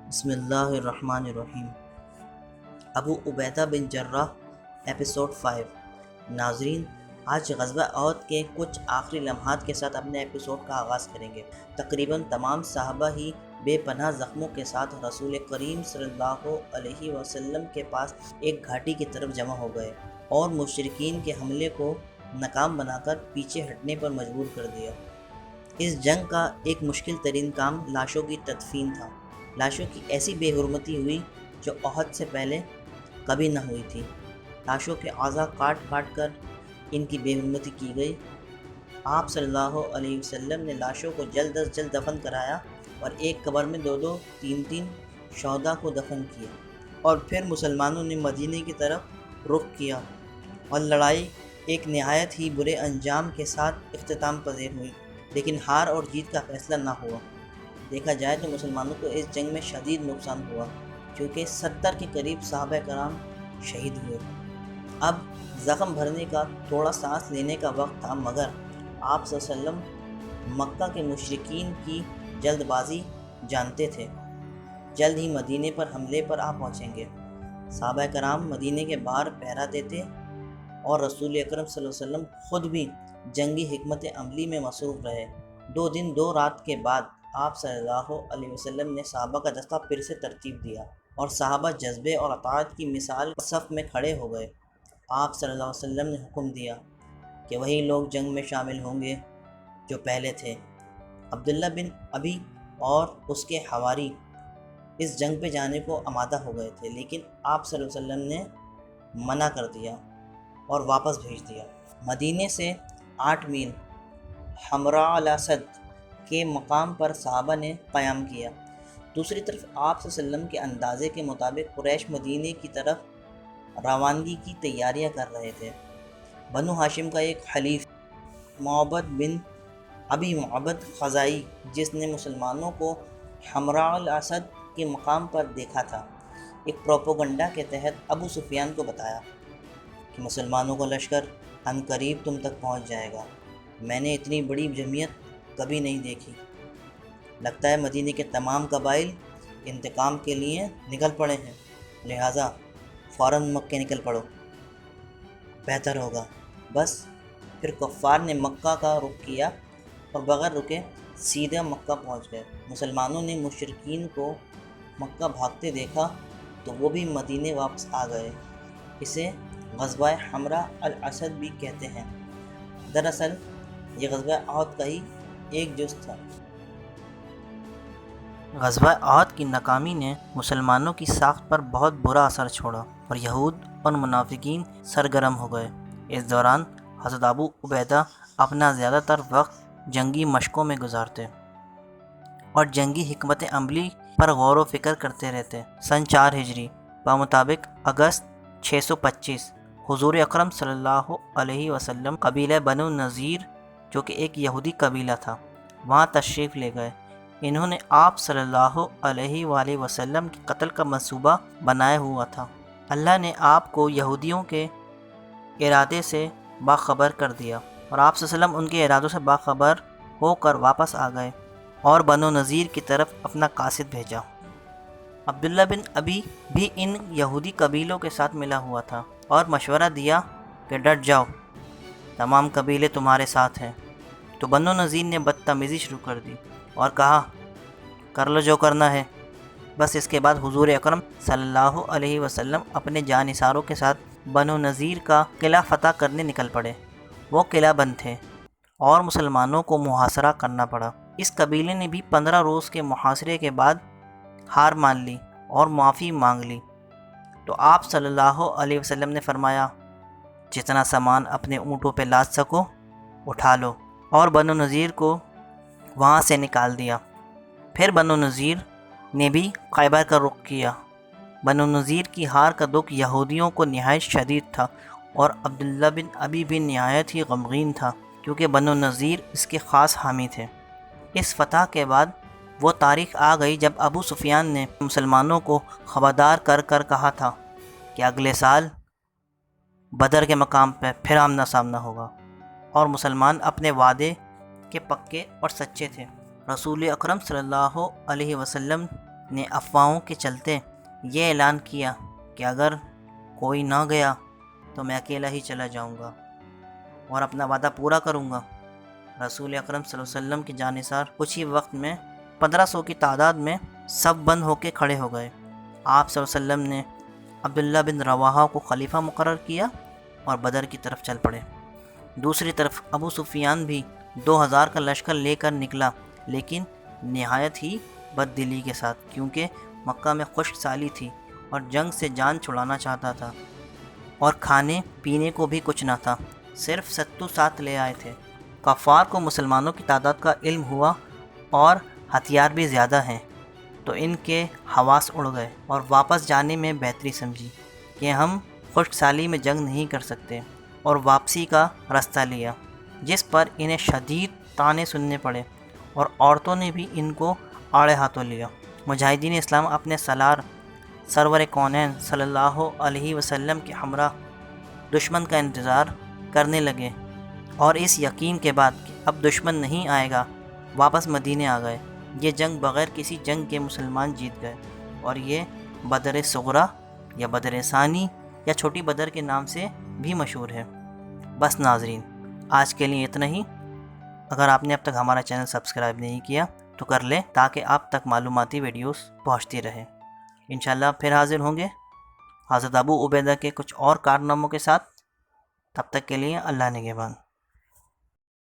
بسم اللہ الرحمن الرحیم۔ ابو عبیدہ بن جراح، ایپیسوڈ 5۔ ناظرین، آج غزوہ احد کے کچھ آخری لمحات کے ساتھ اپنے ایپیسوڈ کا آغاز کریں گے۔ تقریباً تمام صحابہ ہی بے پناہ زخموں کے ساتھ رسول کریم صلی اللہ علیہ وسلم کے پاس ایک گھاٹی کی طرف جمع ہو گئے اور مشرکین کے حملے کو ناکام بنا کر پیچھے ہٹنے پر مجبور کر دیا۔ اس جنگ کا ایک مشکل ترین کام لاشوں کی تدفین تھا۔ لاشوں کی ایسی بے حرمتی ہوئی جو احد سے پہلے کبھی نہ ہوئی تھی۔ لاشوں کے اعضاء کاٹ کاٹ کر ان کی بے حرمتی کی گئی۔ آپ صلی اللہ علیہ وسلم نے لاشوں کو جلد از جلد دفن کرایا اور ایک قبر میں دو تین شہداء کو دفن کیا، اور پھر مسلمانوں نے مدینے کی طرف رخ کیا اور لڑائی ایک نہایت ہی برے انجام کے ساتھ اختتام پذیر ہوئی، لیکن ہار اور جیت کا فیصلہ نہ ہوا۔ دیکھا جائے تو مسلمانوں کو اس جنگ میں شدید نقصان ہوا، کیونکہ 70 کے قریب صحابہ کرام شہید ہوئے۔ اب زخم بھرنے کا، تھوڑا سانس لینے کا وقت تھا، مگر آپ صلی اللہ علیہ وسلم مکہ کے مشرکین کی جلد بازی جانتے تھے۔ جلد ہی مدینے پر حملے پر پہنچیں گے۔ صحابہ کرام مدینے کے باہر پہرا دیتے اور رسول اکرم صلی اللہ علیہ وسلم خود بھی جنگی حکمت عملی میں مصروف رہے۔ 2 دن 2 رات کے بعد آپ صلی اللہ علیہ وسلم نے صحابہ کا دستہ پھر سے ترتیب دیا اور صحابہ جذبے اور اطاعت کی مثال صف میں کھڑے ہو گئے۔ آپ صلی اللہ علیہ وسلم نے حکم دیا کہ وہی لوگ جنگ میں شامل ہوں گے جو پہلے تھے۔ عبداللہ بن ابی اور اس کے حواری اس جنگ پہ جانے کو آمادہ ہو گئے تھے، لیکن آپ صلی اللہ علیہ وسلم نے منع کر دیا اور واپس بھیج دیا۔ مدینے سے 8 میل حمراء الاسد کے مقام پر صحابہ نے قیام کیا۔ دوسری طرف آپ صلی اللہ علیہ وسلم کے اندازے کے مطابق قریش مدینے کی طرف روانگی کی تیاریاں کر رہے تھے۔ بنو ہاشم کا ایک حلیف معبد بن ابی معبد خزاعی، جس نے مسلمانوں کو حمراء الاسد کے مقام پر دیکھا تھا، ایک پروپیگنڈا کے تحت ابو سفیان کو بتایا کہ مسلمانوں کا لشکر عنقریب تم تک پہنچ جائے گا۔ میں نے اتنی بڑی جمعیت کبھی نہیں دیکھی۔ لگتا ہے مدینے کے تمام قبائل انتقام کے لیے نکل پڑے ہیں، لہٰذا فوراً مکے نکل پڑو، بہتر ہوگا۔ بس پھر کفار نے مکہ کا رخ کیا اور بغیر رکے سیدھا مکہ پہنچ گئے۔ مسلمانوں نے مشرکین کو مکہ بھاگتے دیکھا تو وہ بھی مدینے واپس آ گئے۔ اسے غزوہ حمراء الاسد بھی کہتے ہیں۔ دراصل یہ غزوہ احد کا ہی ایک جز تھا۔ غزوہ احد کی ناکامی نے مسلمانوں کی ساکھ پر بہت برا اثر چھوڑا اور یہود اور منافقین سرگرم ہو گئے۔ اس دوران حضرت ابو عبیدہ اپنا زیادہ تر وقت جنگی مشقوں میں گزارتے اور جنگی حکمت عملی پر غور و فکر کرتے رہتے۔ سن 4 ہجری بمطابق اگست 625 حضور اکرم صلی اللہ علیہ وسلم قبیلہ بنو نذیر، جو کہ ایک یہودی قبیلہ تھا، وہاں تشریف لے گئے۔ انہوں نے آپ صلی اللہ علیہ وآلہ وسلم کے قتل کا منصوبہ بنایا ہوا تھا۔ اللہ نے آپ کو یہودیوں کے ارادے سے باخبر کر دیا اور آپ صلی اللہ علیہ وسلم ان کے ارادوں سے باخبر ہو کر واپس آ گئے اور بنو نذیر کی طرف اپنا قاصد بھیجا۔ عبداللہ بن ابی بھی ان یہودی قبیلوں کے ساتھ ملا ہوا تھا اور مشورہ دیا کہ ڈٹ جاؤ، تمام قبیلے تمہارے ساتھ ہیں۔ تو بنو نذیر نے بدتمیزی شروع کر دی اور کہا کر لو جو کرنا ہے۔ بس اس کے بعد حضور اکرم صلی اللہ علیہ وسلم اپنے جانثاروں کے ساتھ بنو نذیر کا قلعہ فتح کرنے نکل پڑے۔ وہ قلعہ بند تھے اور مسلمانوں کو محاصرہ کرنا پڑا۔ اس قبیلے نے بھی 15 روز کے محاصرے کے بعد ہار مان لی اور معافی مانگ لی۔ تو آپ صلی اللہ علیہ وسلم نے فرمایا جتنا سامان اپنے اونٹوں پہ لاد سکو اٹھا لو، اور بنو نذیر کو وہاں سے نکال دیا۔ پھر بنو نذیر نے بھی خیبر کا رخ کیا۔ بنو نذیر کی ہار کا دکھ یہودیوں کو نہایت شدید تھا اور عبداللہ بن ابی بھی نہایت ہی غمگین تھا، کیونکہ بنو نذیر اس کے خاص حامی تھے۔ اس فتح کے بعد وہ تاریخ آ گئی جب ابو سفیان نے مسلمانوں کو خبردار کر کر کہا تھا کہ اگلے سال بدر کے مقام پہ پھر آمنا سامنا ہوگا، اور مسلمان اپنے وعدے کے پکے اور سچے تھے۔ رسول اکرم صلی اللہ علیہ وسلم نے افواہوں کے چلتے یہ اعلان کیا کہ اگر کوئی نہ گیا تو میں اکیلا ہی چلا جاؤں گا اور اپنا وعدہ پورا کروں گا۔ رسول اکرم صلی اللہ علیہ وسلم کی جانثار کچھ ہی وقت میں 1500 کی تعداد میں سب بند ہو کے کھڑے ہو گئے۔ آپ صلی اللہ علیہ وسلم نے عبداللہ بن رواحہ کو خلیفہ مقرر کیا اور بدر کی طرف چل پڑے۔ دوسری طرف ابو سفیان بھی 2000 کا لشکر لے کر نکلا، لیکن نہایت ہی بد دلی کے ساتھ، کیونکہ مکہ میں خشک سالی تھی اور جنگ سے جان چھڑانا چاہتا تھا اور کھانے پینے کو بھی کچھ نہ تھا، صرف ستو ساتھ لے آئے تھے۔ کفار کو مسلمانوں کی تعداد کا علم ہوا اور ہتھیار بھی زیادہ ہیں، تو ان کے حواس اڑ گئے اور واپس جانے میں بہتری سمجھی کہ ہم خشک سالی میں جنگ نہیں کر سکتے، اور واپسی کا راستہ لیا، جس پر انہیں شدید طعنے سننے پڑے اور عورتوں نے بھی ان کو آڑے ہاتھوں لیا۔ مجاہدین اسلام اپنے سالار سرور کونین صلی اللہ علیہ وسلم کے ہمراہ دشمن کا انتظار کرنے لگے، اور اس یقین کے بعد کہ اب دشمن نہیں آئے گا واپس مدینے آ گئے۔ یہ جنگ بغیر کسی جنگ کے مسلمان جیت گئے، اور یہ بدر صغریٰ یا بدر ثانی یا چھوٹی بدر کے نام سے بھی مشہور ہے۔ بس ناظرین، آج کے لیے اتنا ہی۔ اگر آپ نے اب تک ہمارا چینل سبسکرائب نہیں کیا تو کر لیں، تاکہ آپ تک معلوماتی ویڈیوز پہنچتی رہیں۔ انشاءاللہ پھر حاضر ہوں گے حضرت ابو عبیدہ کے کچھ اور کارناموں کے ساتھ۔ تب تک کے لیے اللہ نگہبان۔